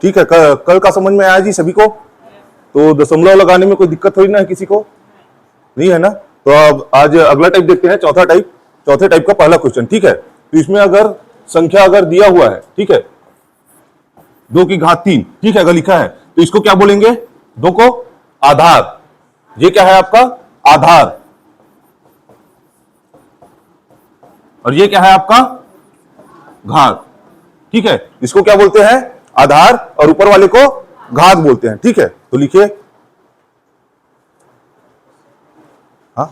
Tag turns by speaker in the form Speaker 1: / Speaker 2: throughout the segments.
Speaker 1: ठीक है, कल का समझ में आया जी सभी को? तो दशमलव लगाने में कोई दिक्कत थोड़ी ना है किसी को, नहीं है ना? तो अब आज अगला टाइप देखते हैं, चौथे टाइप का पहला क्वेश्चन। ठीक है, तो इसमें अगर संख्या अगर दिया हुआ है, ठीक है, 2 की घात 3, ठीक है, अगर लिखा है तो इसको क्या बोलेंगे? 2 को आधार। ये क्या है आपका? आधार। और ये क्या है आपका? घात। ठीक है, इसको क्या बोलते हैं? आधार, और ऊपर वाले को घात बोलते हैं। ठीक है, तो लिखिए, हाँ,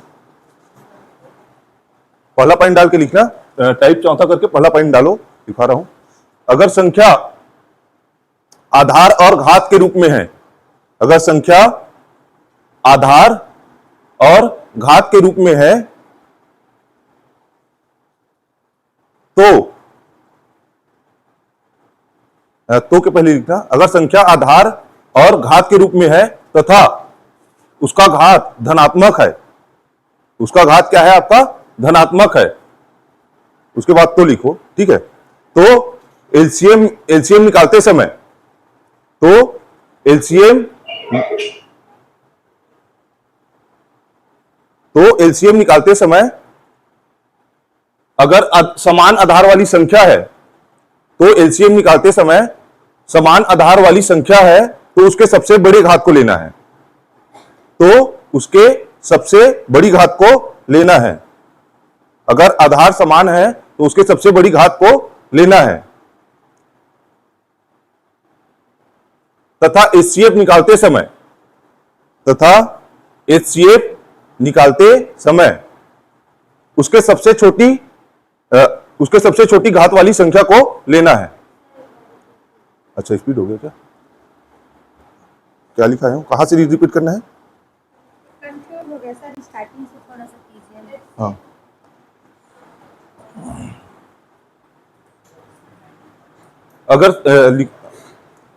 Speaker 1: पहला पॉइंट डाल के लिखना, टाइप चौथा करके पहला पॉइंट डालो, दिखा रहा हूं। अगर संख्या आधार और घात के रूप में है, अगर संख्या आधार और घात के रूप में है तो के पहले लिखना, अगर संख्या आधार और घात के रूप में है तथा उसका घात धनात्मक है, उसका घात क्या है आपका? धनात्मक है, उसके बाद तो लिखो। ठीक है, तो एलसीएम निकालते समय, तो एलसीएम निकालते समय अगर समान आधार वाली संख्या है, तो एलसीएम निकालते समय समान आधार वाली संख्या है तो उसके सबसे बड़े घात को लेना है, तो उसके सबसे बड़ी घात को लेना है। अगर आधार समान है तो उसके सबसे बड़ी घात को लेना है। तथा एचसीएफ निकालते समय उसके सबसे छोटी घात वाली संख्या को लेना है। अच्छा, स्पीड हो गया क्या? क्या लिखा है? कहां से रिपीट करना है?
Speaker 2: कंफ्यूज हो गया सर, स्टार्टिंग से थोड़ा सा कीजिए।
Speaker 1: हाँ,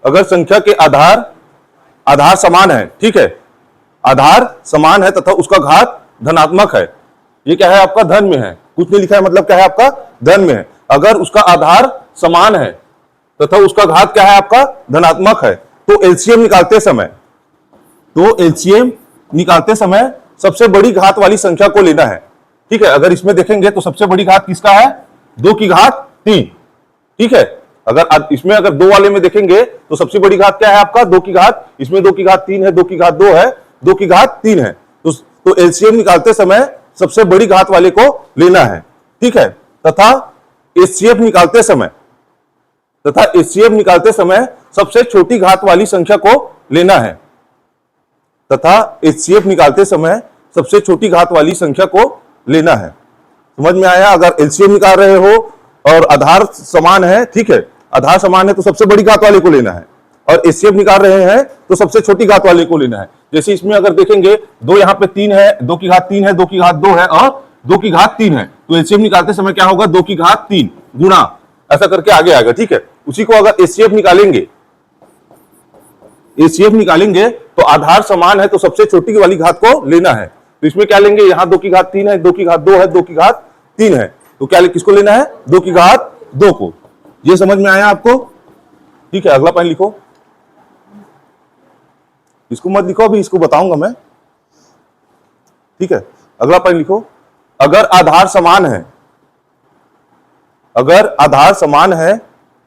Speaker 1: अगर संख्या के आधार समान है, ठीक है, आधार समान है तथा उसका घात धनात्मक है, ये क्या है आपका? धन में है, कुछ नहीं लिखा है, मतलब क्या है आपका? धन में है। अगर उसका आधार समान है तथा उसका घात क्या है आपका? धनात्मक है, तो एलसीएम निकालते समय सबसे बड़ी घात वाली संख्या को लेना है। ठीक है, अगर इसमें देखेंगे तो सबसे बड़ी घात किसका है? 2 की घात 3। ठीक है, अगर इसमें अगर 2 वाले में देखेंगे तो सबसे बड़ी घात क्या है आपका? 2 की घात, इसमें 2 की घात 3 है, 2 की घात 2 है, 2 की घात 3 है, तो एलसीएम निकालते समय सबसे बड़ी घात वाले को लेना है। ठीक है, तथा एचसीएफ निकालते समय सबसे छोटी घात वाली संख्या को लेना है। तथा एचसीएफ निकालते समय सबसे छोटी घात वाली संख्या को लेना है। समझ में आया? अगर एलसीएम निकाल रहे हो और आधार समान है, ठीक है, आधार समान है तो सबसे बड़ी घात वाले को लेना है, और एचसीएफ निकाल रहे हैं तो सबसे छोटी घात वाले को लेना है। जैसे इसमें अगर देखेंगे 2 यहाँ पे 3 है, 2 की घात 3 है, 2 की घात 2 है और 2 की घात 3 है, तो एचसीएफ निकालते समय क्या होगा? 2 की घात 3 गुणा, ऐसा करके आगे आएगा। ठीक है, उसी को अगर एचसीएफ निकालेंगे तो आधार समान है तो सबसे छोटी वाली घात को लेना है। तो इसमें क्या लेंगे? यहाँ 2 की घात 3 है, 2 की घात 2 है, 2 की घात 3 है, तो क्या किसको लेना है? 2 की घात 2 को। ये समझ में आया आपको? ठीक है, अगला पॉइंट लिखो। इसको मत लिखो, अभी इसको बताऊंगा मैं। ठीक है, अगला पॉइंट लिखो। अगर आधार समान है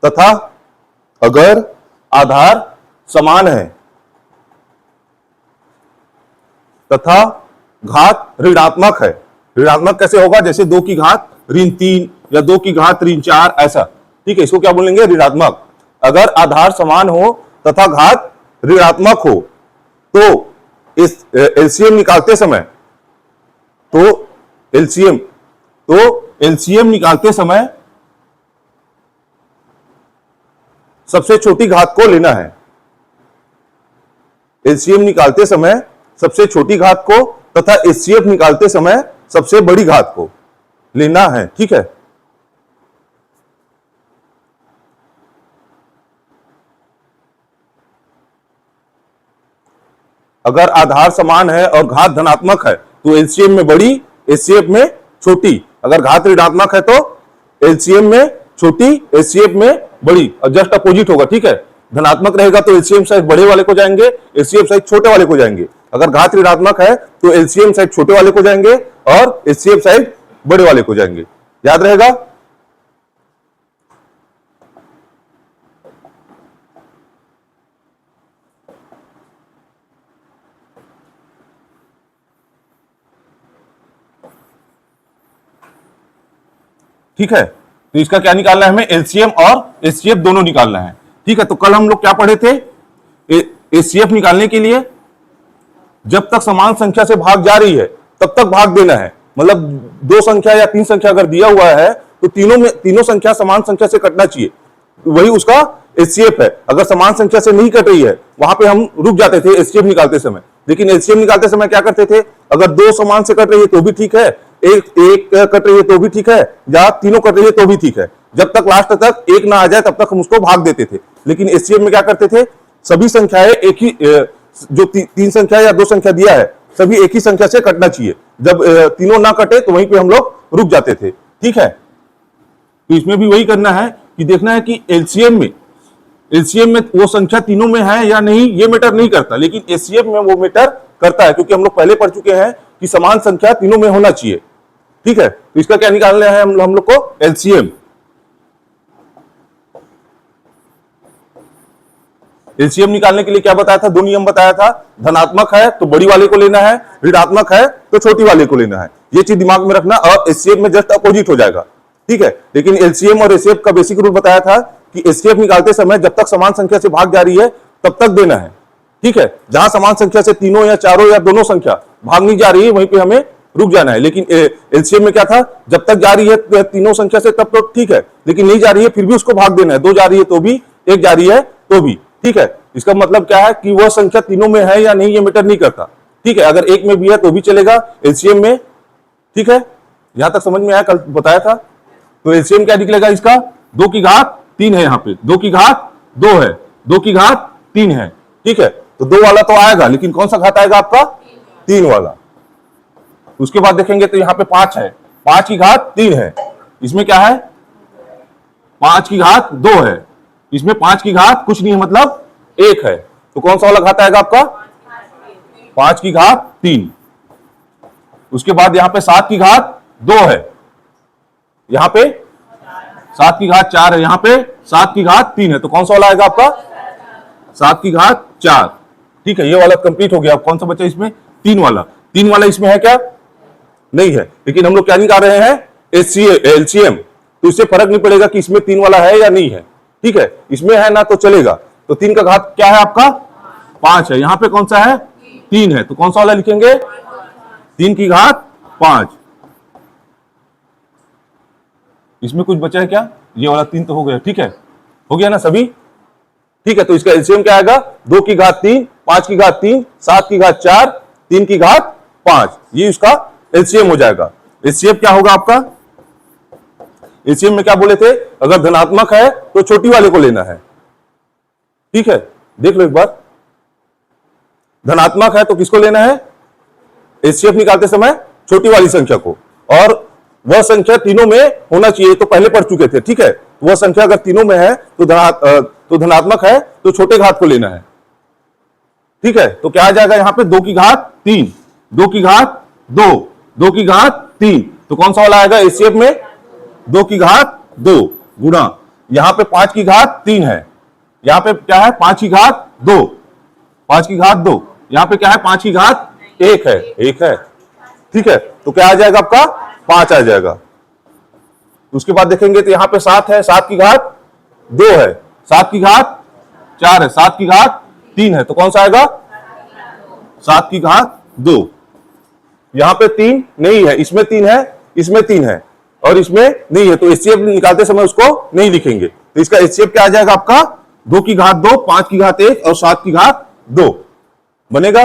Speaker 1: तथा अगर आधार समान है तथा घात ऋणात्मक है। ऋणात्मक कैसे होगा? जैसे 2 की घात ऋण 3 या 2 की घात ऋण 4, ऐसा। ठीक है, इसको क्या बोलेंगे? ऋणात्मक। अगर आधार समान हो तथा घात ऋणात्मक हो तो इस एलसीएम निकालते समय सबसे छोटी घात को लेना है। एलसीएम निकालते समय सबसे छोटी घात को तथा एचसीएफ निकालते समय सबसे बड़ी घात को लेना है। ठीक है, अगर आधार समान है और घात धनात्मक है तो एलसीएम में बड़ी, एचसीएफ में छोटी। अगर घात ऋणात्मक है तो एलसीएम में छोटी, एचसीएफ में बड़ी, और जस्ट अपोजिट होगा। ठीक है, धनात्मक रहेगा तो एलसीएम साइड बड़े वाले को जाएंगे, एचसीएफ साइड छोटे वाले को जाएंगे। अगर घात ऋणात्मक है तो एलसीएम साइड छोटे वाले को जाएंगे और एचसीएफ साइड बड़े वाले को जाएंगे। याद रहेगा? ठीक है, तो इसका क्या निकालना है हमें? एलसीएम और एचसीएफ दोनों निकालना है। ठीक है, तो कल हम लोग क्या पढ़े थे? एचसीएफ निकालने के लिए जब तक समान संख्या से भाग जा रही है तब तक भाग देना है। मतलब दो संख्या या तीन संख्या अगर दिया हुआ है तो तीनों संख्या समान संख्या से कटना चाहिए, वही उसका एचसीएफ है। अगर समान संख्या से नहीं कट रही है वहां पे हम रुक जाते थे एचसीएफ निकालते समय। लेकिन एचसीएफ निकालते समय क्या करते थे? अगर दो समान से कट रही है तो भी ठीक है, एक कट रही है तो भी ठीक है, या तीनों कट रही है तो भी ठीक है। जब तक लास्ट तक एक ना आ जाए तब तक हम उसको भाग देते थे। लेकिन एचसीएफ में क्या करते थे? सभी संख्याएं एक ही, जो तीन संख्या या दो संख्या दिया है सभी एक ही संख्या से कटना चाहिए। जब तीनों ना कटे तो वहीं पे हम लोग रुक जाते थे। ठीक है, तो इसमें भी वही करना है कि देखना है कि एलसीएम में वो संख्या तीनों में है या नहीं, ये मैटर नहीं करता, लेकिन एचसीएफ में वो मैटर करता है, क्योंकि हम लोग पहले पढ़ चुके हैं कि समान संख्या तीनों में होना चाहिए। ठीक है, तो इसका क्या निकालना है हम लोग को? एलसीएम। एलसीएम निकालने के लिए क्या बताया था? दो नियम बताया था। धनात्मक है तो बड़ी वाले को लेना है, ऋणात्मक है तो छोटी वाले को लेना है। ये चीज दिमाग में रखना, और एचसीएफ में जस्ट अपोजिट हो जाएगा। ठीक है, लेकिन एलसीएम और एचसीएफ का बेसिक रूल बताया था कि एचसीएफ निकालते समय जब तक समान संख्या से भाग जा रही है तब तक देना है। ठीक है, जहां समान संख्या से तीनों या चारों या दोनों संख्या भाग नहीं जा रही है वहीं पे हमें रुक जाना है। लेकिन एलसीएम में क्या था? जब तक जा रही है तीनों संख्या से तब तो ठीक है, लेकिन नहीं जा रही है फिर भी उसको भाग देना है। दो जा रही है तो भी, एक जा रही है तो भी। ठीक है, इसका मतलब क्या है कि वह संख्या तीनों में है या नहीं ये मैटर नहीं करता। ठीक है, अगर एक में भी है तो भी चलेगा एलसीएम में। ठीक है, यहां तक समझ में आया? कल बताया था। तो एलसीएम क्या निकलेगा इसका? 2 की घात 3 है, यहाँ पे 2 की घात 2 है, 2 की घात 3 है। ठीक है, तो 2 वाला तो आएगा, लेकिन कौन सा घात आएगा आपका? 3 वाला। उसके बाद देखेंगे तो यहाँ पे 5 है, 5 की घात 3 है। इसमें क्या है? 5 की घात 2 है, इसमें 5 की घात कुछ नहीं है, मतलब 1 है। तो कौन सा वाला घात आएगा आपका? 5 की घात 3। उसके बाद यहाँ पे 7 की घात 2 है, यहाँ पे 7 की घात 4 है, यहाँ पे 7 की घात 3 है। तो कौन सा वाला आएगा आपका? 7 की घात 4। ठीक है, ये वाला कंप्लीट हो गया। अब कौन सा बचा इसमें? 3 वाला। 3 वाला इसमें है क्या? नहीं है, लेकिन हम लोग क्या निकाल रहे हैं? एलसीएम। तो इससे फर्क नहीं पड़ेगा कि इसमें 3 वाला है या नहीं है। ठीक है, इसमें है ना तो चलेगा। तो 3 का घात क्या है आपका? 5 है। यहाँ पे कौन सा है? 3 है। तो कौन सा वाला लिखेंगे? 3 की घात 5। इसमें कुछ बचा है क्या? ये वाला 3 तो हो गया। ठीक है, हो गया ना सभी? ठीक है, तो इसका एलसीएम क्या आएगा? 2 की घात 3, 5 की घात 3, 7 की घात 4, 3 की घात 5। ये इसका एलसीएम हो जाएगा। एचसीएफ क्या होगा आपका? एचसीएफ में क्या बोले थे? अगर धनात्मक है तो छोटी वाले को लेना है। ठीक है, देख लो एक बार। धनात्मक है तो किसको लेना है? एचसीएफ निकालते समय छोटी वाली संख्या को, और वह संख्या तीनों में होना चाहिए, तो पहले पढ़ चुके थे। ठीक है, वह संख्या अगर तीनों में है तो धनात्मक है तो छोटे घात को लेना है। ठीक है, तो क्या आ जाएगा यहाँ पे? 2 की घात 3, 2 की घात 2, 2 की घात 3। तो कौन सा वाला आएगा एचसीएफ में? 2 की घात 2 गुणा, यहाँ पे 5 की घात 3 है, यहाँ पे क्या है? 5 की घात 2, 5 की घात 2, यहाँ पे क्या है? 5 की घात 1 है, 1 है। ठीक है, तो क्या आ जाएगा आपका? 5 आ जाएगा। उसके बाद देखेंगे तो यहाँ पे 7 है, 7 की घात 2 है, 7 की घात 4 है, 7 की घात 3 है। तो कौन सा आएगा? 7 की घात 2। यहाँ पे 3 नहीं है, इसमें 3 है, इसमें 3 है, और इसमें नहीं है, तो एचसीएफ निकालते समय उसको नहीं लिखेंगे। तो इसका एचसीएफ क्या आ जाएगा आपका? 2 की घात 2, 5 की घात 1 और 7 की घात 2 बनेगा।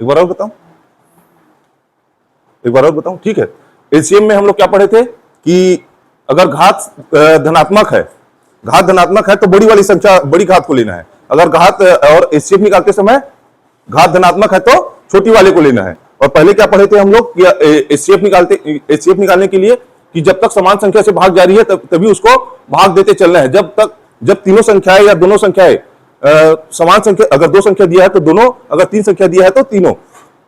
Speaker 1: एक बार और बताऊं, एक बार और बताऊं। ठीक है, एचसीएफ में हम लोग क्या पढ़े थे कि अगर घात धनात्मक है, घात धनात्मक है तो बड़ी वाली संख्या, बड़ी घात को लेना है। अगर घात और एचसीएफ निकालते समय घात धनात्मक है तो छोटी वाले को लेना है। और पहले क्या पढ़े थे हम लोग कि एचसीएफ निकालने के लिए कि जब तक समान संख्या से भाग जारी है तभी उसको भाग देते चलना है। जब तीनों संख्याएं या दोनों संख्याएं समान संख्या, अगर 2 संख्या दिया है तो दोनों, अगर 3 संख्या दिया है तो तीनों,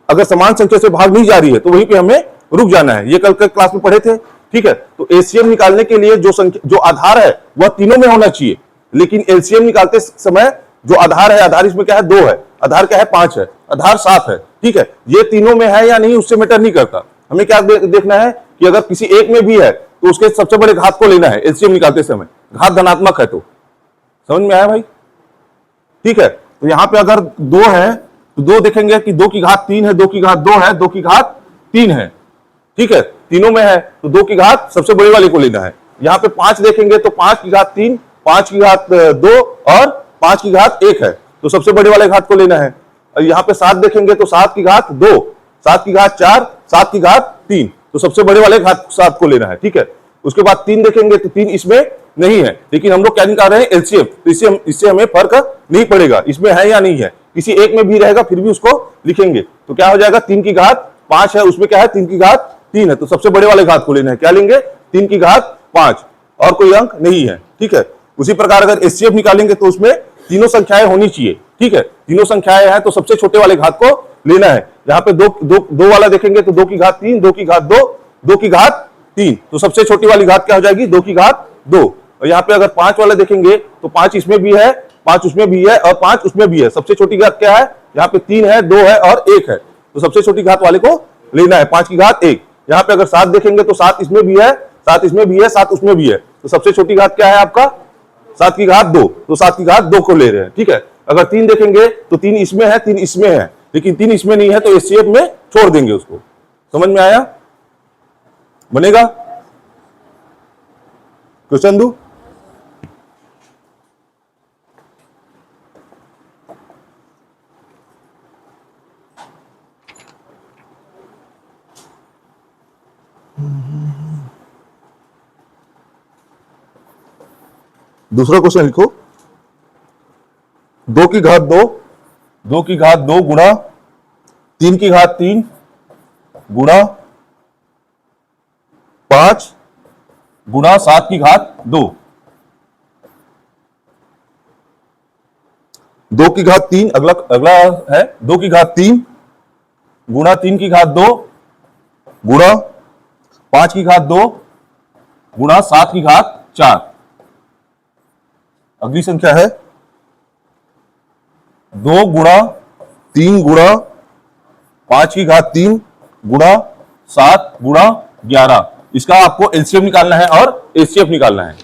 Speaker 1: अगर समान संख्या से भाग नहीं जा रही है तो वहीं पे हमें रुक जाना है। ये कल क्लास में पढ़े थे, ठीक है। तो एचसीएफ निकालने के लिए जो आधार है वह तीनों में होना चाहिए, लेकिन एलसीएम निकालते समय जो आधार है, आधार इसमें क्या है 2 है, आधार क्या है 5 है, आधार 7 है, ठीक है। ये तीनों में है या नहीं उससे मैटर नहीं करता, हमें क्या देखना है कि अगर किसी एक में भी है तो उसके सबसे बड़े घात को लेना है एलसीएम निकालते समय। घात धनात्मक है तो समझ में आया भाई, ठीक है। तो यहां पे अगर 2 है तो 2 देखेंगे कि 2 की घात 3 है, 2 की घात 2 है, 2 की घात 3 है, ठीक है। तीनों में है तो 2 की घात सबसे बड़े वाले को लेना है। यहां पे 5 देखेंगे तो 5 की घात 3, 5 की घात 2 और 5 की घात 1 है, तो सबसे बड़े वाले घात को लेना है। और यहां पे 7 देखेंगे तो 7 की घात 2, 7 की घात 4, 7 की घात 3, तो सबसे बड़े वाले घात 7 को लेना है, ठीक है। उसके बाद 3 देखेंगे तो 3 इसमें नहीं है, लेकिन हम लोग क्या निकाल रहे हैं एलसीएम, तो इससे हमें फर्क नहीं पड़ेगा इसमें है या नहीं है, किसी एक में भी रहेगा फिर भी उसको लिखेंगे। तो क्या हो जाएगा, 3 की घात 5 है, उसमें क्या है 3 की घात 3 है, तो सबसे बड़े वाले घात को लेना है, क्या लेंगे 3 की घात 5, और कोई अंक नहीं है, ठीक है। उसी प्रकार अगर एचसीएफ निकालेंगे तो उसमें तीनों संख्याएं होनी चाहिए, ठीक है। तीनों संख्याएं हैं तो सबसे छोटे वाले घात को लेना है। यहाँ पे दो वाला देखेंगे तो 2 की घात 3, 2 की घात 2, 2 की घात 3, तो सबसे छोटी वाली घात क्या हो जाएगी 2 की घात 2। और यहाँ पे अगर 5 वाला देखेंगे तो 5 इसमें भी है, 5 उसमें भी है और 5 उसमें भी है, सबसे छोटी घात क्या है, यहाँ पे 3 है, 2 है और 1 है, तो सबसे छोटी घात वाले को लेना है 5 की घात 1। यहाँ पे अगर 7 देखेंगे तो 7 इसमें भी है, 7 इसमें भी है, 7 उसमें भी है, तो सबसे छोटी घात क्या है आपका 7 की घात 2, तो 7 की घात 2 को ले रहे हैं, ठीक है। अगर 3 देखेंगे तो 3 इसमें है, 3 इसमें है, लेकिन 3 इसमें नहीं है तो एचसीएफ में छोड़ देंगे उसको। समझ में आया, बनेगा क्वेश्चन दू। दूसरा क्वेश्चन लिखो, 2 की घात 2, 2 की घात 2 गुणा 3 की घात 3 गुणा 5 गुणा 7 की घात 2। 2 की घात 3 अगला है 2 की घात 3 गुणा 3 की घात 2 गुणा 5 की घात 2 गुणा 7 की घात 4। अगली संख्या है 2 गुणा 3 गुणा 5 की घात 3 गुणा 7 गुणा 11। इसका आपको एलसीएम निकालना है और एचसीएफ निकालना है।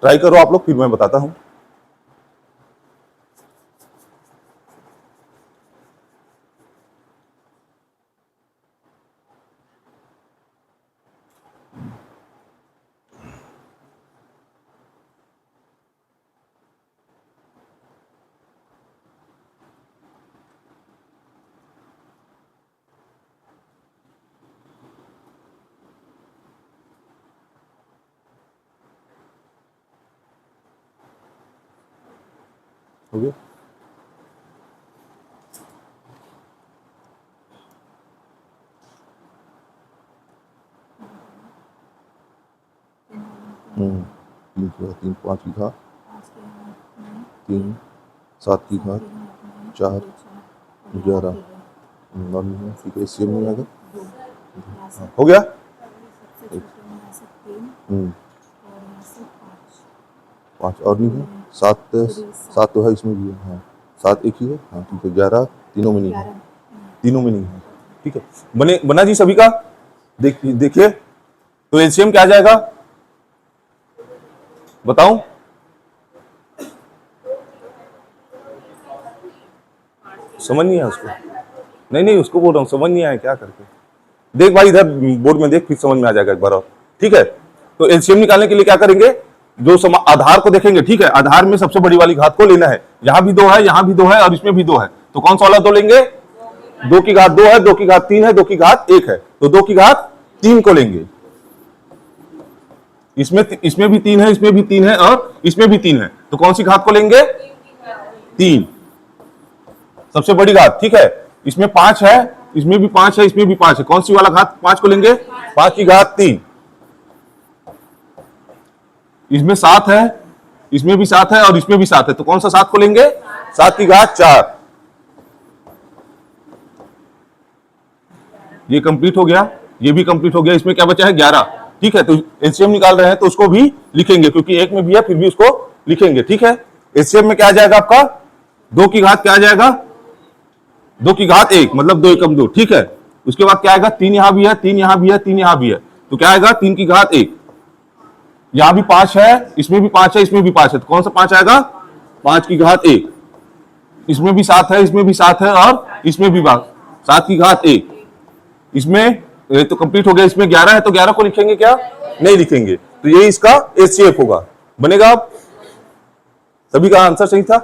Speaker 1: ट्राई करो आप लोग, फिर मैं बताता हूं। हो गया, तीन 5 की घात 3 7 की घात 4 11, ठीक है। एचसीएफ नहीं आएगा, हो गया। पाँच और नहीं है, 7 तो है, इसमें भी है, हाँ 7 एक ही है, हाँ ठीक है। 11 तीनों में नहीं है, तीनों में नहीं है, ठीक है। बना जी सभी का, देखिए तो एलसीएम क्या आ जाएगा बताऊं, समझ नहीं आया उसको, नहीं उसको बोल रहा हूं, समझ नहीं आया क्या करके देख भाई, इधर बोर्ड में देख, फिर समझ में आ जाएगा एक बार और, ठीक है। तो एलसीएम निकालने के लिए क्या करेंगे, जो आधार को देखेंगे, ठीक है। आधार में सबसे बड़ी वाली घात को लेना है, यहां भी 2 है, यहां भी 2 है और इसमें भी 2 है, तो कौन सा वाला 2 लेंगे, 2 की घात 2 है, 2 की घात 3 है, 2 की घात 1 है, तो 2 की घात 3 को लेंगे। इसमें भी 3 है, इसमें भी 3 है और इसमें भी 3 है, तो कौन सी घात को लेंगे, 3, सबसे बड़ी घात, ठीक है। इसमें 5 है, इसमें भी 5 है, इसमें भी 5 है। कौन सी वाला घात 5 को लेंगे? 5 की घात 3। इसमें 7 है, इसमें भी 7 है और इसमें भी 7 है, तो कौन सा 7 को लेंगे? 7 की घात 4। ये कंप्लीट हो गया, ये भी कंप्लीट हो गया। इसमें क्या बचा है? 11, ठीक है। तो एलसीएम निकाल रहे हैं तो उसको भी लिखेंगे, क्योंकि एक में भी है फिर भी उसको लिखेंगे, ठीक है। एलसीएम में क्या आ जाएगा आपका? 2 की घात क्या आ जाएगा? 2 की घात 1, मतलब 2 एकम 2, ठीक है। उसके बाद क्या आएगा? 3 यहां भी है, 3 यहां भी है, 3 यहां भी है, तो क्या आएगा? 3 की घात 1। यहां भी 5 है, इसमें भी 5 है, इसमें भी 5 है, तो कौन सा 5 आएगा? 5 की घात 1। इसमें भी 7 है, इसमें भी 7 है और इसमें भी 7 की घात 1। इसमें ये तो कंप्लीट हो गया। इसमें 11 है, तो 11 को लिखेंगे क्या? नहीं लिखेंगे। तो ये इसका एचसीएफ होगा, बनेगा। आप सभी का आंसर सही था,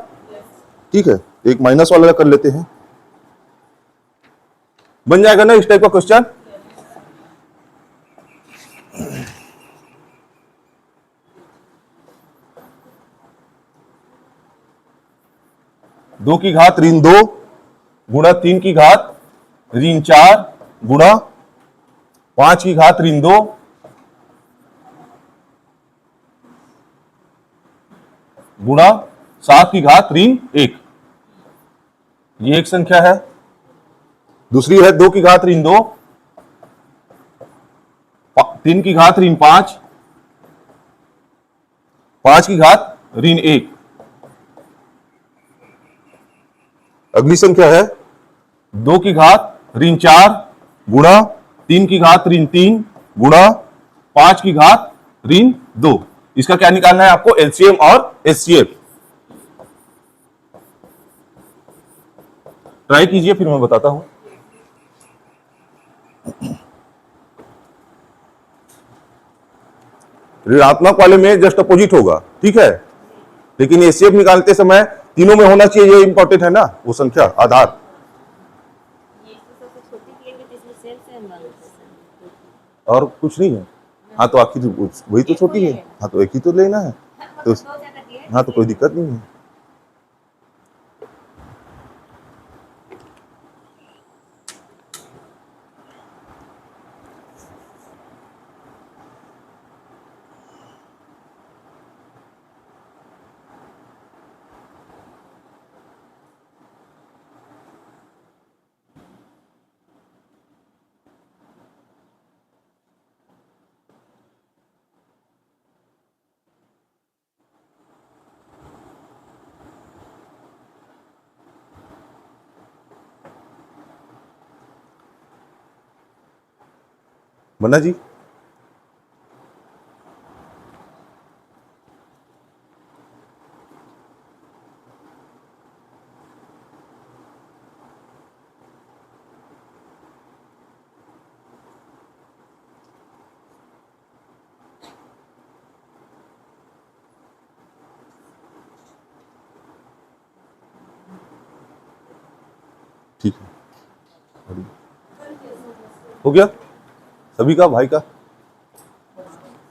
Speaker 1: ठीक है। एक माइनस वाला कर लेते हैं, बन जाएगा ना इस टाइप का क्वेश्चन। दो की घात ऋण 2 गुणा 3 की घात ऋण 4 गुणा 5 की घात ऋण 2 गुणा 7 की घात ऋण 1। ये एक संख्या है। दूसरी है 2 की घात ऋण 2, 3 की घात ऋण 5, 5 की घात ऋण 1। अगली संख्या है 2 की घात ऋण 4 गुणा 3 की घात ऋण 3 गुणा 5 की घात ऋण 2। इसका क्या निकालना है आपको? एलसीएम और एचसीएफ। ट्राई कीजिए, फिर मैं बताता हूं। ऋणात्मक वाले में जस्ट अपोजिट होगा, ठीक है। लेकिन एचसीएफ निकालते समय तीनों में होना चाहिए, ये इंपॉर्टेंट है ना, वो संख्या आधार। और कुछ नहीं है। हाँ तो आखिर वही तो छोटी है। हाँ तो एक ही तो लेना है, तो हाँ तो कोई दिक्कत नहीं है। बना जी? ठीक है, हो गया सभी का, भाई का?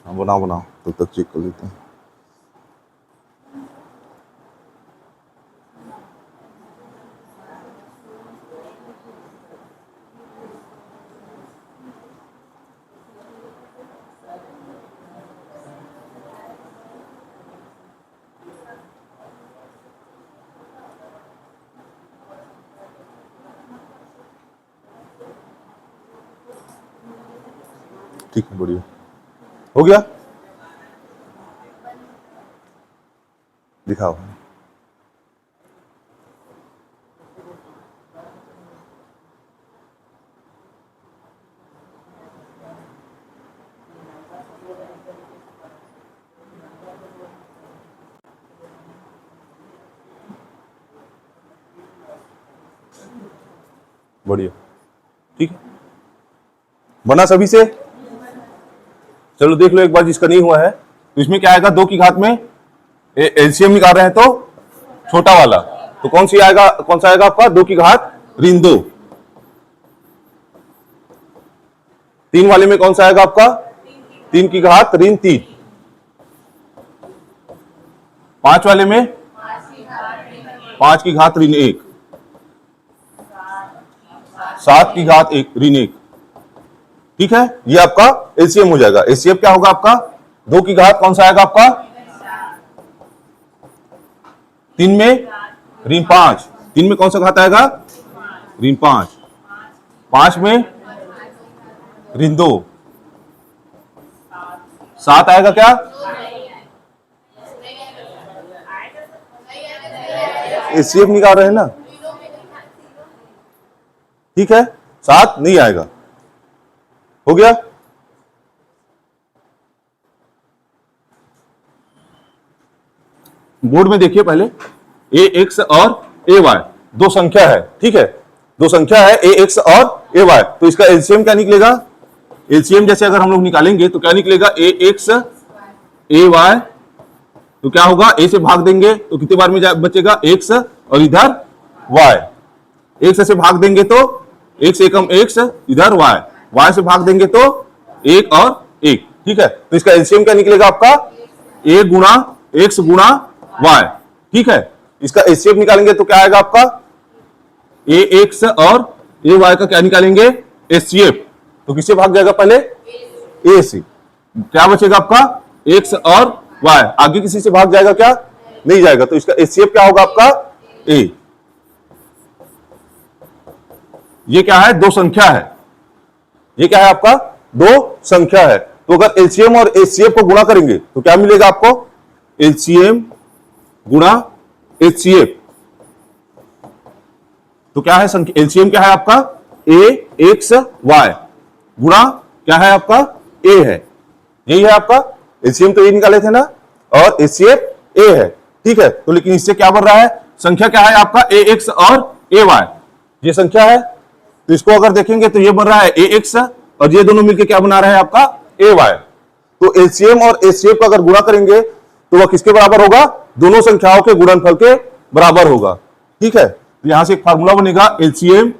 Speaker 1: हाँ बनाओ बनाओ, तब तक चेक कर लेते हैं। ठीक है, बढ़िया हो गया। दिखाओ। बढ़िया, ठीक है, बना सभी से? चलो देख लो एक बार, जिसका नहीं हुआ है। तो इसमें क्या आएगा? 2 की घात में एलसीएम निकाल रहे हैं तो छोटा वाला, तो कौन सी आएगा? कौन सा आएगा आपका? 2 की घात ऋण 2। 3 वाले में कौन सा आएगा आपका? 3 की घात ऋण 3। 5 वाले में 5 की घात ऋण 1, 7 की घात 1 ऋण 1। ठीक है, ये आपका एलसीएम हो जाएगा। एचसीएफ क्या होगा आपका? 2 की घात कौन सा आएगा आपका? 3 में ऋण 5, 3 में कौन सा घात आएगा? ऋण 5, 5 में ऋण 2, 7 आएगा क्या? एचसीएफ निकाल रहे हैं ना, ठीक है, 7 नहीं आएगा। हो गया? बोर्ड में देखिए पहले, ए एक्स और ए वाई दो संख्या है, ठीक है, दो संख्या है ए एक्स और ए वाई, तो इसका एलसीएम क्या निकलेगा? एलसीएम जैसे अगर हम लोग निकालेंगे तो क्या निकलेगा? ए एक्स ए वाई, तो क्या होगा? ए से भाग देंगे तो कितने बार में बचेगा? एक्स, और इधर वाई। एक्स से भाग देंगे तो एक्स एकम एक्स, इधर वाई, वाई से भाग देंगे तो 1 और 1, ठीक है, तो इसका एलसीएम क्या निकलेगा आपका? ए गुणा एक्स गुणा वाई, ठीक है। इसका एचसीएफ निकालेंगे तो क्या आएगा आपका? ए एक्स और ए वाई का क्या निकालेंगे? एचसीएफ, तो किससे भाग जाएगा? पहले ए से, क्या बचेगा आपका? एक्स और वाई, आगे किसी से भाग जाएगा क्या? नहीं जाएगा, तो इसका एचसीएफ क्या होगा आपका? ए। ये क्या है? दो संख्या है, ये क्या है आपका? दो संख्या है, तो अगर एलसीएम और एचसीएफ को गुणा करेंगे तो क्या मिलेगा आपको? एलसीएम गुणा एचसीएफ, तो क्या है संख्या? एलसीएम क्या है आपका? ए एक्स वाई गुणा क्या है आपका? ए है, यही है आपका एलसीएम, तो ये निकाले थे ना, और एचसीएफ ए है, ठीक है। तो लेकिन इससे क्या बन रहा है? संख्या क्या है आपका? ए एक्स और ए वाई, ये संख्या है, तो इसको अगर देखेंगे तो ये बन रहा है ए एक्स, और ये दोनों मिलकर क्या बना रहे हैं आपका? ए वाई। तो एलसीएम और एचसीएफ को अगर गुणा करेंगे तो वह किसके बराबर होगा? दोनों संख्याओं के गुणनफल के बराबर होगा, ठीक है। तो यहां से एक फार्मूला बनेगा, एलसीएम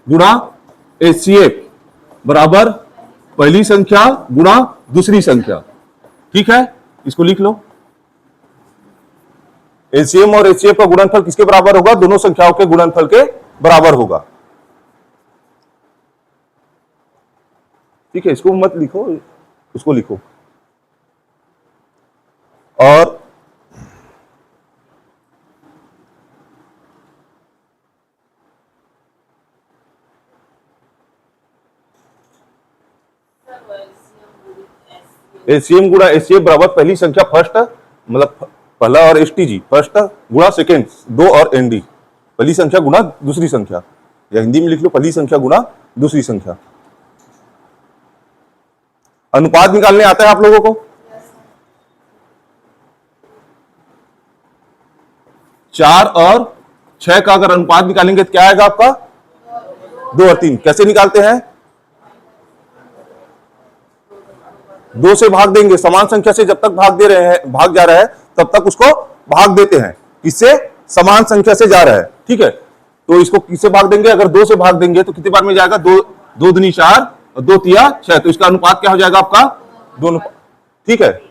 Speaker 1: गुणा एचसीएफ बराबर पहली संख्या गुणा दूसरी संख्या, ठीक है, इसको लिख लो। एलसीएम और एचसीएफ का गुणनफल किसके बराबर होगा? दोनों संख्याओं के गुणनफल के बराबर होगा, ठीक है। इसको मत लिखो, उसको लिखो। और एचसीएम गुणा एचसीएफ बराबर पहली संख्या फर्स्ट, मतलब पहला और एसटीजी फर्स्ट गुणा सेकेंड, 2 और एनडी, पहली संख्या गुणा दूसरी संख्या, या हिंदी में लिख लो पहली संख्या गुणा दूसरी संख्या। अनुपात निकालने आता है आप लोगों को? 4 और 6 का अगर अनुपात निकालेंगे तो क्या आएगा आपका? 2 और 3। कैसे निकालते हैं? 2 से भाग देंगे, समान संख्या से जब तक भाग जा रहा है तब तक उसको भाग देते हैं, किससे? समान संख्या से जा रहा है, ठीक है। तो इसको किससे भाग देंगे? अगर 2 से भाग देंगे तो कितनी बार में जाएगा? 2 दूनी 4 और 2 तिया 6, तो इसका अनुपात क्या हो जाएगा आपका? दोनों, ठीक है।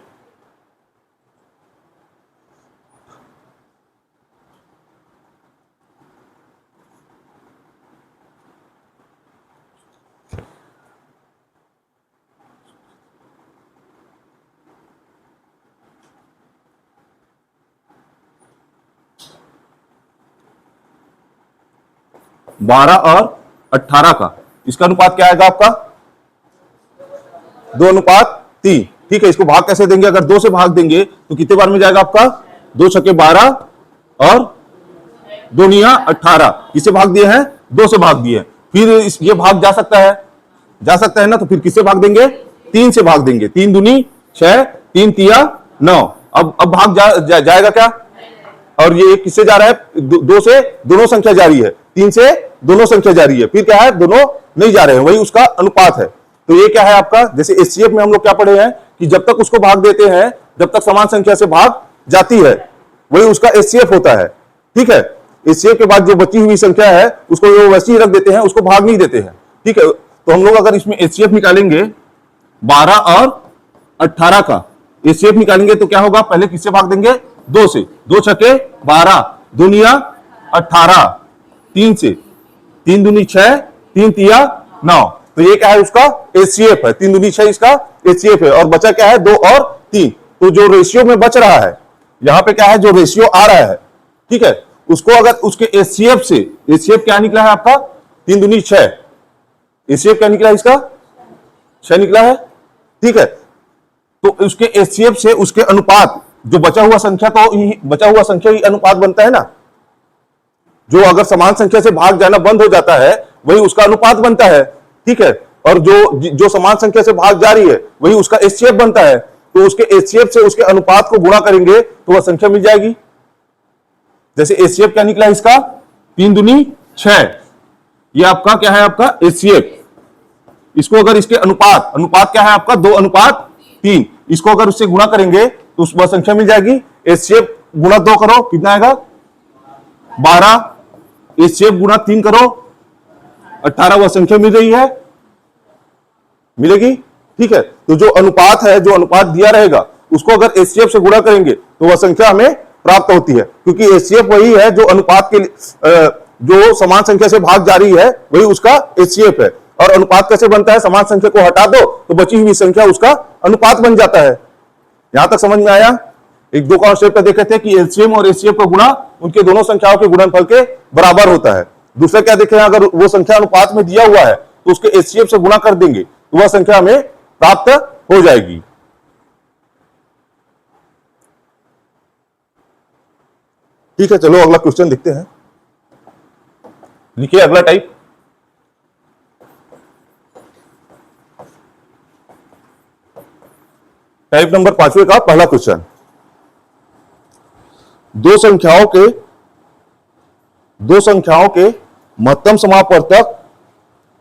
Speaker 1: बारह और 18 का इसका अनुपात क्या आएगा आपका? 2:3, ठीक है। इसको भाग कैसे देंगे? अगर 2 से भाग देंगे तो कितने बार में जाएगा आपका? 2 छके 12 और 2 निया 18, किससे भाग दिए हैं? 2 से भाग दिए। फिर ये भाग जा सकता है ना, तो फिर किससे भाग देंगे? 3 से भाग देंगे। 3 दूनी 6, 3 तिया 9, अब भाग जाएगा क्या? और ये किससे जा रहा है? 2 से दोनों संख्या जा रही है, 3 से दोनों संख्या जा रही है, फिर क्या है? दोनों नहीं जा रहे हैं, वही उसका अनुपात है। तो ये क्या है आपका? जैसे एचसीएफ में हम लोग क्या पढ़े हैं कि जब तक उसको भाग देते हैं, जब तक समान संख्या से भाग जाती है, वही उसका एचसीएफ होता है, ठीक है। एचसीएफ के बाद जो बची हुई संख्या है उसको वो वैसे ही रख देते हैं, उसको भाग नहीं देते हैं, ठीक है। तो हम लोग अगर इसमें एचसीएफ निकालेंगे 12 और 18 का एचसीएफ निकालेंगे तो क्या होगा? पहले किससे भाग देंगे? 2 से। 2 छके 12, दुनिया 18, 3 से 3 दूनी 6, 3 तिया 9, तो ये क्या है उसका एचसीएफ है, 3 दूनी 6 इसका एचसीएफ है, और बचा क्या है 2 और 3, तो जो रेशियो में बच रहा है यहां पे क्या है जो रेशियो आ रहा है, ठीक है, उसको अगर उसके एचसीएफ से, एचसीएफ क्या निकला है आपका 3 दूनी 6, एचसीएफ क्या निकला है इसका 6 निकला है, ठीक है, तो उसके एचसीएफ से उसके अनुपात जो बचा हुआ संख्या बचा हुआ संख्या ही अनुपात बनता है ना, जो अगर समान संख्या से भाग जाना बंद हो जाता है वही उसका अनुपात बनता है, ठीक है, और जो समान संख्या से भाग जा रही है वही उसका एचसीएफ बनता है, तो उसके एचसीएफ से उसके अनुपात को गुणा करेंगे तो वह संख्या मिल जाएगी। जैसे एचसीएफ क्या निकला इसका 3 दूनी 6, ये आपका क्या है आपका एचसीएफ, इसको अगर इसके अनुपात अनुपात क्या है आपका 2:3, इसको अगर उससे गुणा करेंगे तो उस वह संख्या मिल जाएगी। एचसीएफ गुणा 2 करो कितना आएगा 12, एचसीएफ गुणा 3 करो 18, वह संख्या मिल रही है, मिलेगी, ठीक है, तो जो अनुपात है जो अनुपात दिया रहेगा उसको अगर एचसीएफ से गुणा करेंगे तो वह संख्या हमें प्राप्त होती है, क्योंकि एचसीएफ वही है जो अनुपात के जो समान संख्या से भाग जा रही है वही उसका एचसीएफ है, और अनुपात कैसे बनता है, समान संख्या को हटा दो तो बची हुई संख्या उसका अनुपात बन जाता है। यहां तक समझ में आया। एक दो कॉन्सेप्ट देखे थे कि एलसीएम और एचसीएफ का गुणा उनके दोनों संख्याओं के गुणनफल के बराबर होता है। दूसरा क्या देखे, अगर वो संख्या अनुपात में दिया हुआ है तो उसके एचसीएफ से गुणा कर देंगे तो वह संख्या हमें प्राप्त हो जाएगी। ठीक है, चलो अगला क्वेश्चन देखते हैं। लिखिए अगला टाइप। टाइप नंबर 5वें का पहला क्वेश्चन, दो संख्याओं के महत्तम समापवर्तक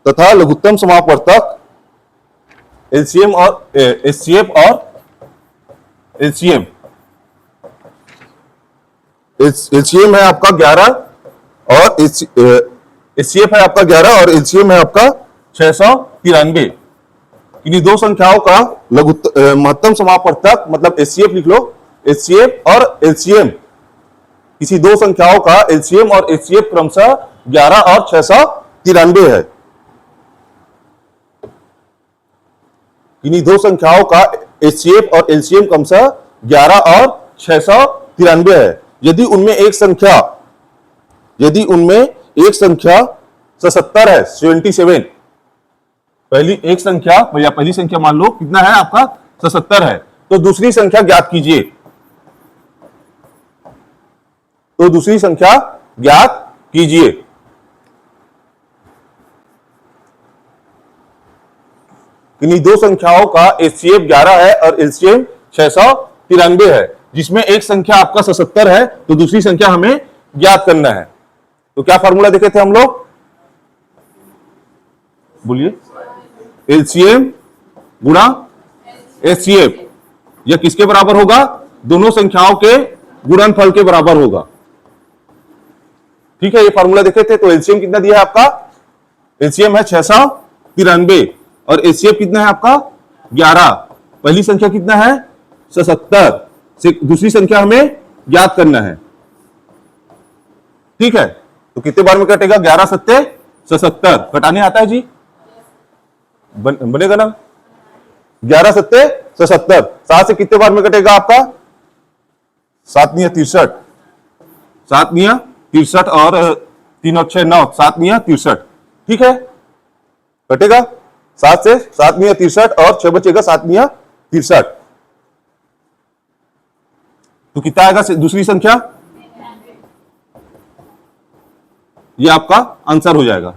Speaker 1: तथा लघुत्तम समापवर्तक एलसीएम और एचसीएफ और एलसीएम एलसीएम है आपका 11 और एचसीएफ है आपका 11 और एलसीएम है आपका 693। इन्हीं दो संख्याओं का महत्तम समापवर्तक मतलब एचसीएफ लिख लो, एचसीएफ और एलसीएम, किसी दो संख्याओं का एलसीएम और एचसीएफ क्रमशः 11 और 693 है। इन्हीं दो संख्याओं का एचसीएफ और एलसीएम क्रमशः 11 और 693 है। यदि उनमें एक संख्या 77 है, 77, पहली संख्या मान लो कितना है आपका 77 है, तो दूसरी संख्या ज्ञात कीजिए। इन्हीं दो संख्याओं का एचसीएफ 11 है और एलसीएम 693 है, जिसमें एक संख्या आपका 77 है तो दूसरी संख्या हमें ज्ञात करना है। तो क्या फॉर्मूला देखे थे हम लोग, बोलिए, एलसीएम गुणा एचसीएफ, यह किसके बराबर होगा, दोनों संख्याओं के गुणनफल के बराबर होगा। ठीक है, ये फॉर्मूला देखे थे। तो एलसीएम कितना दिया है आपका, एलसीएम है 693 और एचसीएफ कितना है आपका 11, पहली संख्या कितना है 77 से दूसरी संख्या हमें ज्ञात करना है। ठीक है, तो कितने बार में कटेगा, 11 सत्ते 77, कटाने आता है जी, बनेगा ना, 11 सत्ते 77, 7 से कितने बार में कटेगा आपका 7 निया 63, 7 निया 63 और 3 और 6 9, 7 निया 63। ठीक है, कटेगा 7 से 7 निया 63 और 6 बचेगा 7 निया 63, तो कितना आएगा दूसरी संख्या, ये आपका आंसर हो जाएगा।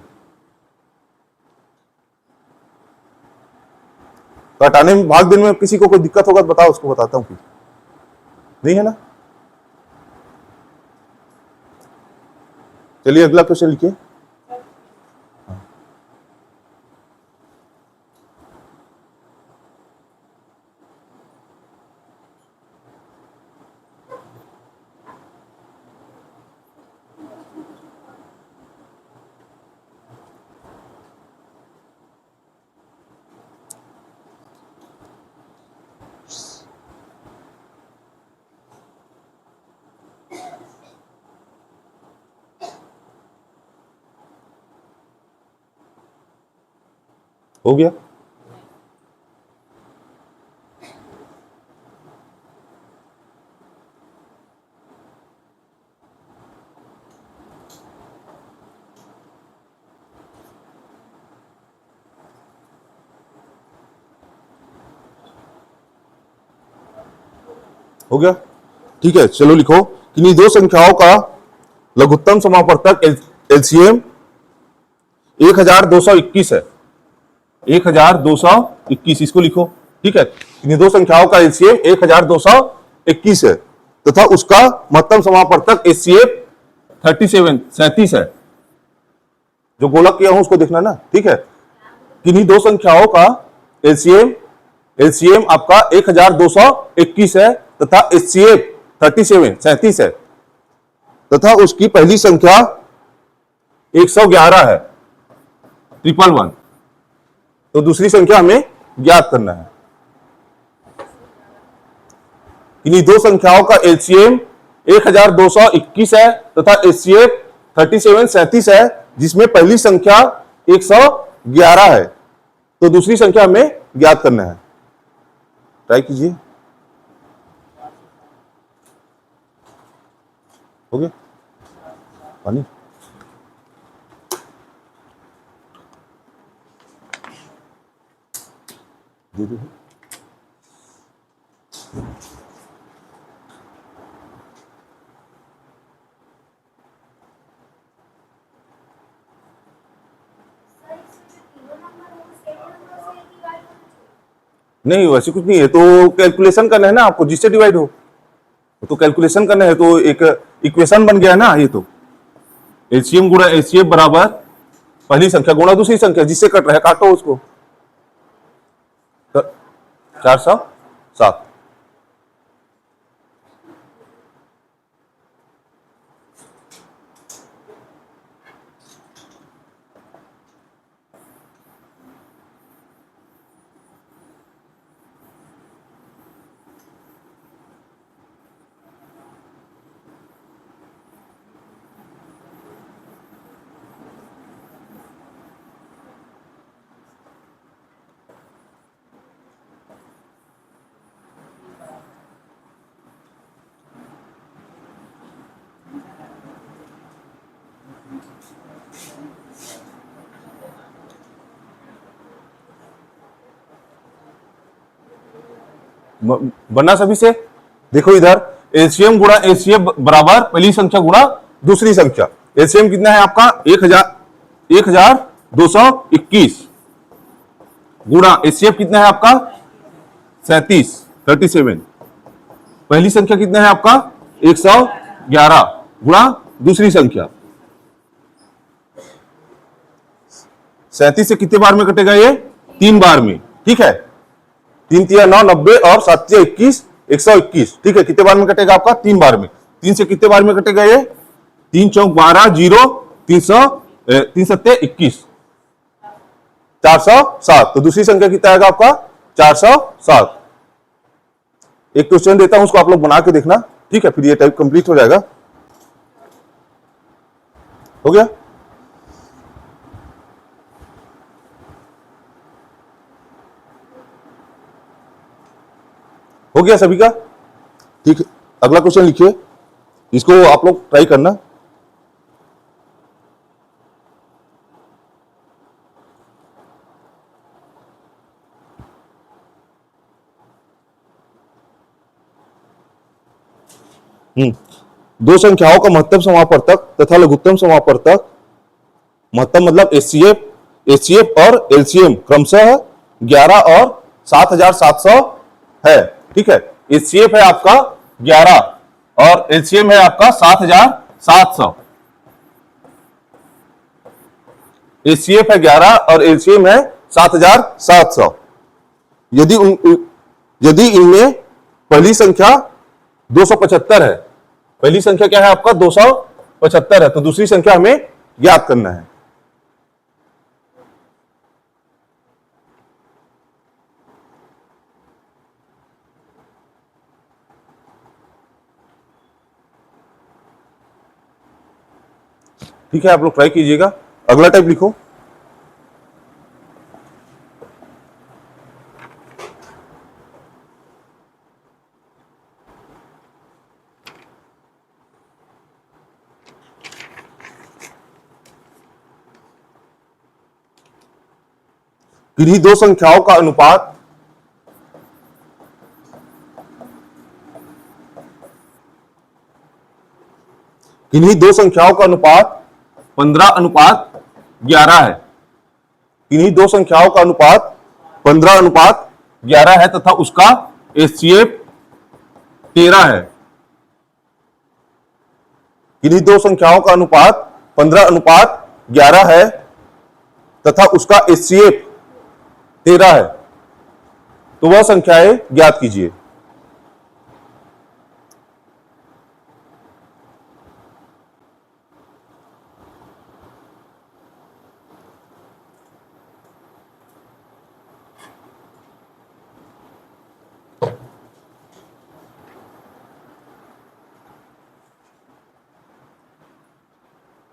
Speaker 1: घटाने में भाग देने में किसी को कोई दिक्कत होगा तो बताओ, उसको बताता हूं कि नहीं है ना। चलिए अगला क्वेश्चन लिखिए। हो गया। हो गया, ठीक है। चलो लिखो, किन्हीं दो संख्याओं का लघुत्तम समापवर्तक एलसीएम 1221 है। 1221 इसको लिखो, ठीक है। किन्हीं दो संख्याओं का एलसीएम 1221 है तथा उसका महत्तम समापवर्तक एचसीएफ 37 है। जो गोलक किया हूं उसको देखना ना, ठीक है। किन्हीं दो संख्याओं का एलसीएम आपका 1221 है तथा एचसीएफ 37 है तथा उसकी पहली संख्या 111 है, 111। तो दूसरी संख्या हमें ज्ञात करना है। इन्हीं दो संख्याओं का एलसीएम 1221 है तथा एचसीएफ 37 है, जिसमें पहली संख्या 111 है। तो दूसरी संख्या हमें ज्ञात करना है। ट्राई कीजिए। हो गया पानी। दे दो। नहीं, वैसे कुछ नहीं है। तो कैलकुलेशन करना है ना आपको, जिससे डिवाइड हो। तो कैलकुलेशन करना है, तो एक इक्वेशन बन गया ना ये। तो एचसीएम गुणा एचसीएफ बराबर पहली संख्या गुणा दूसरी संख्या, जिससे कट रहा है काटो उसको। 407। बनना सभी से। देखो इधर, एलसीएम गुणा एचसीएफ बराबर पहली संख्या गुणा दूसरी संख्या। एलसीएम कितना है आपका 1221 गुणा एचसीएफ कितना है आपका 37। पहली संख्या कितना है आपका 111 गुणा दूसरी संख्या। 37 से कितने बार में कटेगा ये? 3 बार में, ठीक है। 3 तिया 9, 90 और 7 तिया 21, 121, ठीक है। कितने बार में कटेगा आपका? 3 बार में। 3 से कितने बार में कटेगा ये? 3 चौक 12, 0, 3 सत्ते 21, 407। तो दूसरी संख्या कितना आएगा आपका? 407। एक क्वेश्चन देता हूं, उसको आप लोग बना के देखना, ठीक है। फिर ये टाइप कंप्लीट हो जाएगा। हो गया? हो गया सभी का? ठीक है। अगला क्वेश्चन लिखिए, इसको आप लोग ट्राई करना। दो संख्याओं का महत्तम समापवर्तक तथा लघुत्तम समापवर्तक, महत्तम मतलब एचसीएफ और एलसीएम क्रमशः 11 और 7700 है, ठीक है। एचसीएफ है आपका 11 और एलसीएम है आपका 7700। एचसीएफ है 11 और एलसीएम है 7700। यदि इनमें पहली संख्या 275 है, पहली संख्या क्या है आपका 275 है, तो दूसरी संख्या हमें ज्ञात करना है। ठीक है, आप लोग ट्राई कीजिएगा। अगला टाइप लिखो। किन्हीं दो संख्याओं का अनुपात किन्हीं दो संख्याओं का अनुपात 15:11 है। किन्हीं दो संख्याओं का अनुपात 15:11 है तथा उसका एचसीएफ 13 है। किन्हीं दो संख्याओं का अनुपात 15:11 है तथा उसका एचसीएफ 13 है, तो वह संख्याएं ज्ञात कीजिए।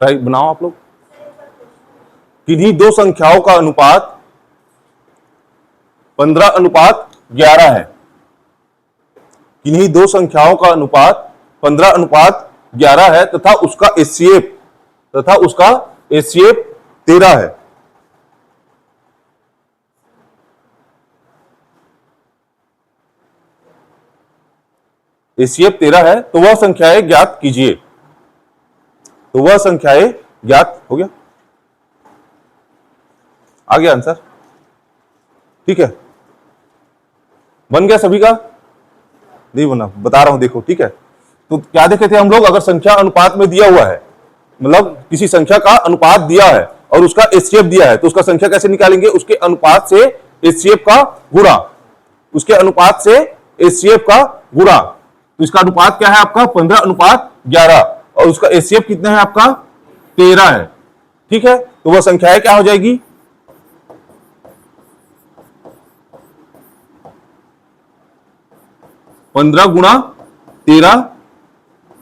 Speaker 1: राइट, बनाओ आप लोग। किन्हीं दो संख्याओं का अनुपात 15:11 है। किन्हीं दो संख्याओं का अनुपात 15:11 है तथा उसका एचसीएफ 13 है। एचसीएफ 13 है, तो वह संख्याएं ज्ञात कीजिए। तो वह संख्याएं ज्ञात हो गया, आ गया आंसर। ठीक है, बन गया सभी का? नहीं बना, बता रहा हूं, देखो। ठीक है, तो क्या देखे थे हम लोग, अगर संख्या अनुपात में दिया हुआ है, मतलब किसी संख्या का अनुपात दिया है और उसका एचसीएफ दिया है, तो उसका संख्या कैसे निकालेंगे? उसके अनुपात से एचसीएफ का गुणा, उसके अनुपात से एचसीएफ का गुणा। तो इसका अनुपात क्या है आपका? 15:11, और उसका एचसीएफ कितना है आपका? 13 है। ठीक है, तो वह संख्याएं क्या हो जाएगी? 15 × 13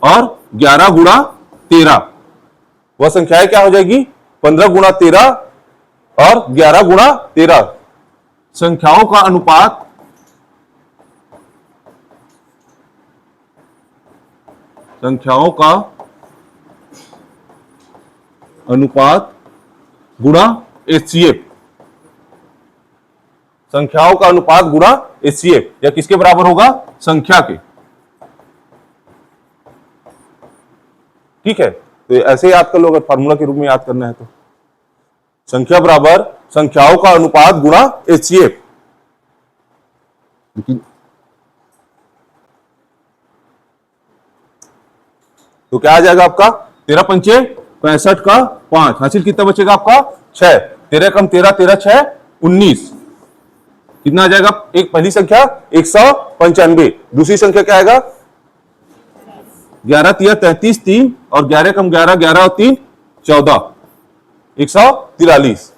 Speaker 1: और 11 × 13। वह संख्याएं क्या हो जाएगी? 15 × 13 और 11 × 13। संख्याओं का अनुपात गुणा एचसीएफ। संख्याओं का अनुपात गुणा एचसीएफ, या किसके बराबर होगा? संख्या के। ठीक है, तो ऐसे याद कर लो, अगर फार्मूला के रूप में याद करना है तो। संख्या बराबर संख्याओं का अनुपात गुणा एचसीएफ। तो क्या आ जाएगा आपका? 13 पंचे 65 का 5, हासिल कितना बचेगा आपका? 6। 13 कम 13, 13 6 19। कितना आ जाएगा? एक पहली संख्या 195, दूसरी संख्या क्या आएगा? 11 3 33 3, और 11 कम 11, 11 और 3 14, 143।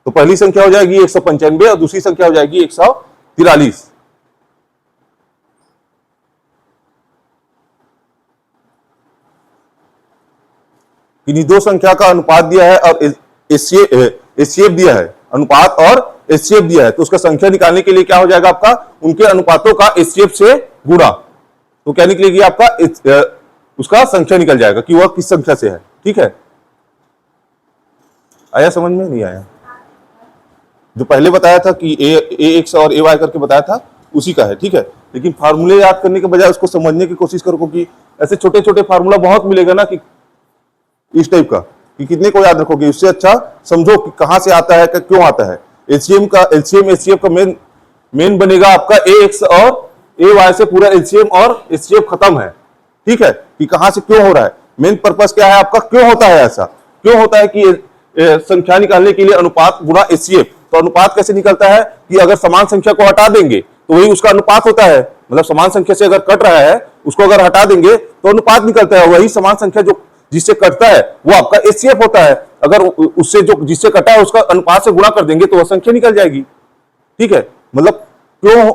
Speaker 1: तो पहली संख्या हो जाएगी 195 और दूसरी संख्या हो जाएगी 143। किन्हीं दो संख्या का अनुपात दिया है और एचसीएफ दिया है, अनुपात और एचसीएफ दिया है, तो उसका संख्या निकालने के लिए क्या हो जाएगा आपका? उनके अनुपातों का एचसीएफ से गुणा। तो क्या निकलेगी आपका? उसका संख्या निकल जाएगा कि वह किस संख्या से है। ठीक है, आया समझ में? नहीं आया? जो पहले बताया था कि ए एक्स और ए वाई करके बताया था, उसी का है। ठीक है, लेकिन फार्मूले याद करने के बजाय उसको समझने की कोशिश करो, क्योंकि ऐसे छोटे छोटे फार्मूला बहुत मिलेगा ना, कि इस टाइप का, कि कितने को याद रखोगे? उससे अच्छा समझो कि कहां से आता है, क्यों आता है। एलसीएम एचसीएफ का मेन बनेगा आपका ए एक्स और ए वाई से पूरा एलसीएम और एचसीएफ खत्म है। ठीक है, कि कहां से क्यों हो रहा है। मेन पर्पस क्या है आपका? क्यों होता है ऐसा? क्यों होता है कि संख्या निकालने के लिए अनुपात गुणा एचसीएफ। तो अनुपात कैसे निकलता है? कि अगर समान संख्या को हटा देंगे तो वही उसका अनुपात होता है। मतलब समान संख्या से अगर कट रहा है, उसको अगर हटा देंगे तो अनुपात निकलता है। वही समान संख्या जो जिससे कटता है वो आपका एचसीएफ होता है। अगर उससे जो जिससे कटा है उसका अनुपात से गुणा कर देंगे तो वह संख्या निकल जाएगी। ठीक है, मतलब क्यों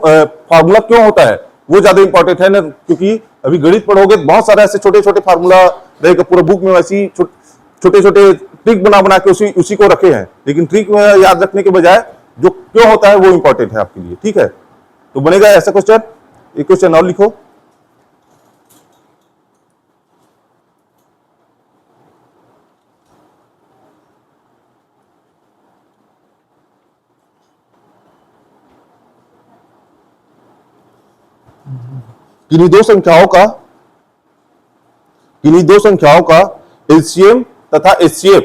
Speaker 1: फार्मूला क्यों होता है वो ज्यादा इंपॉर्टेंट है ना, क्योंकि अभी गणित पढ़ोगे तो बहुत सारे ऐसे छोटे छोटे फार्मूला रहेगा, पूरा बुक में वैसी छोटे छोटे ट्रिक बना के उसी को रखे हैं, लेकिन ट्रिक याद रखने के बजाय जो क्यों होता है वो इंपॉर्टेंट है आपके लिए। ठीक है, तो बनेगा ऐसा क्वेश्चन। एक क्वेश्चन और लिखो। किन्हीं दो संख्याओं का एलसीएम तथा एचसीएफ,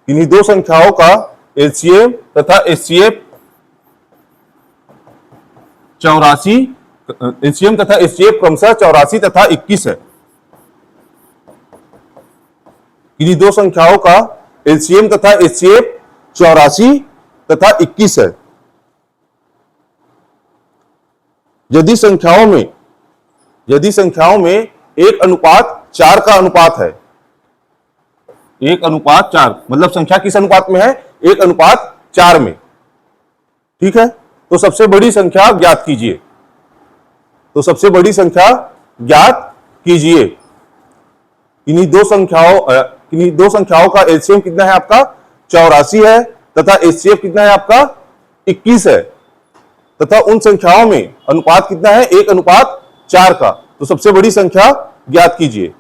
Speaker 1: किन्हीं दो संख्याओं का एलसीएम तथा एचसीएफ 84, एलसीएम तथा एचसीएफ क्रमशः 84 तथा 21 है। किन्हीं दो संख्याओं का एलसीएम तथा एचसीएफ 84 तथा 21 है। यदि संख्याओं में 1:4 का अनुपात है, 1:4 मतलब संख्या किस अनुपात में है? 1:4 में। ठीक है, तो सबसे बड़ी संख्या ज्ञात कीजिए। तो सबसे बड़ी संख्या ज्ञात कीजिए। इन्हीं दो संख्याओं का एलसीएम कितना है आपका? 84 है तथा एचसीएफ कितना है आपका? 21 है तथा उन संख्याओं में अनुपात कितना है? 1:4 का। तो सबसे बड़ी संख्या ज्ञात कीजिए।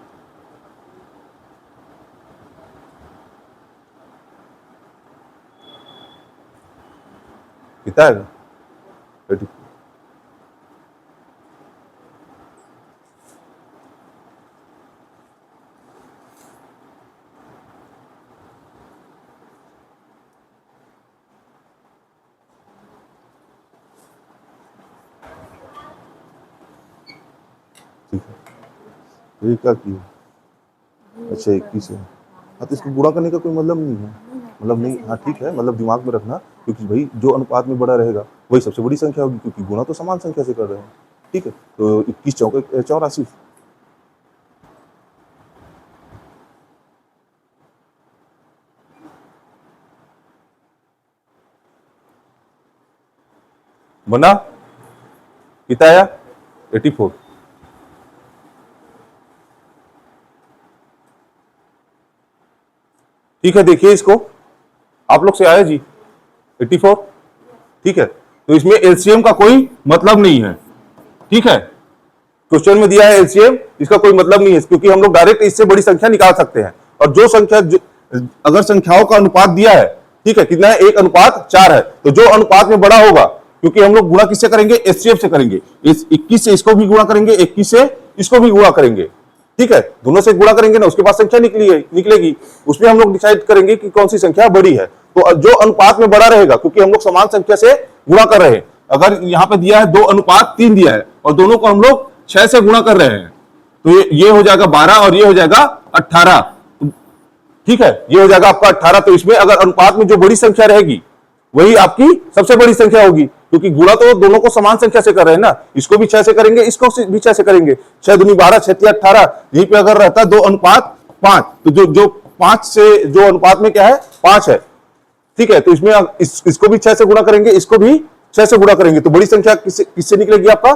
Speaker 1: कितना है? ठीक है, ये क्या किया? अच्छा 21 है। हाँ, तो इसको गुणा करने का कोई मतलब नहीं है, मतलब नहीं। हाँ ठीक है, मतलब दिमाग में रखना, क्योंकि भाई जो अनुपात में बड़ा रहेगा वही सबसे बड़ी संख्या होगी, क्योंकि गुणा तो समान संख्या से कर रहे हैं। ठीक है, तो 21 चौके 84। बना? कितना आया? 84। ठीक है, देखिए इसको, आप लोग से आया जी 84। ठीक है, तो इसमें एलसीएम का कोई मतलब नहीं है। ठीक है, क्वेश्चन में दिया है एलसीएम, इसका कोई मतलब नहीं है, क्योंकि हम लोग डायरेक्ट इससे बड़ी संख्या निकाल सकते हैं। और जो संख्या अगर संख्याओं का अनुपात दिया है, ठीक है, कितना है? 1:4 है, तो जो अनुपात में बड़ा होगा, क्योंकि हम लोग गुणा किससे करेंगे? एचसीएफ से करेंगे। इस 21 से इसको भी गुणा करेंगे, 21 से इसको भी गुणा करेंगे। ठीक है, दोनों से गुणा करेंगे ना, उसके बाद संख्या निकलेगी, उसमें हम लोग डिसाइड करेंगे कि कौन सी संख्या बड़ी है। तो जो अनुपात में बड़ा रहेगा, क्योंकि हम लोग समान संख्या से गुणा कर रहे हैं। अगर यहाँ पे दिया है 2:3 दिया है और दोनों को हम लोग 6 से गुणा कर रहे हैं, तो ये हो जाएगा 12 और ये हो जाएगा 18। ठीक है, ये हो जाएगा आपका 18। तो इसमें अगर अनुपात में जो बड़ी संख्या रहेगी वही आपकी सबसे बड़ी संख्या होगी, क्योंकि गुणा तो दोनों को समान संख्या से कर रहे हैं ना। इसको भी 6 से करेंगे, इसको भी 6 से करेंगे। 6 दूनी 12, 6 तिया 18। यहीं पे अगर रहता 2:5, तो जो 5 से जो अनुपात में क्या है? 5 है। ठीक है, तो इसमें इसको भी 6 से गुणा करेंगे, इसको भी 6 से गुणा करेंगे, तो बड़ी संख्या किससे निकलेगी आपका?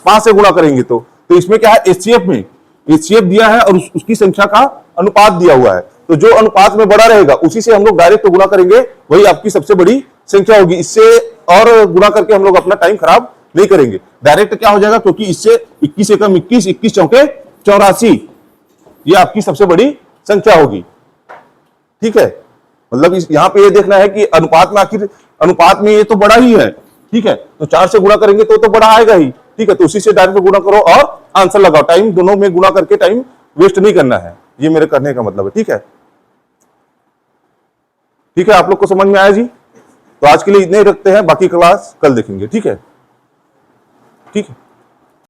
Speaker 1: 5 से गुणा करेंगे। तो इसमें क्या है? एचसीएफ में एचसीएफ दिया है और उसकी संख्या का अनुपात दिया हुआ है। तो जो अनुपात में बड़ा रहेगा उसी से हम लोग डायरेक्ट गुणा करेंगे, वही आपकी सबसे बड़ी संख्या होगी। इससे और गुणा करके हम लोग अपना टाइम खराब नहीं करेंगे। डायरेक्ट क्या हो जाएगा? क्योंकि इससे 21 एकम 21, 21 चौके 84, ये आपकी सबसे बड़ी संख्या होगी। ठीक है, मतलब यहां पे ये देखना है कि अनुपात में, आखिर अनुपात में ये तो बड़ा ही है। ठीक है, तो 4 से गुणा करेंगे तो बड़ा आएगा ही। ठीक है, तो उसी से डायरेक्ट गुणा करो और आंसर लगाओ। टाइम दोनों में गुणा करके टाइम वेस्ट नहीं करना है, ये मेरे करने का मतलब है। ठीक है, ठीक है, आप लोग को समझ में आया जी? तो आज के लिए इतने ही रखते हैं, बाकी क्लास कल देखेंगे। ठीक है, ठीक है।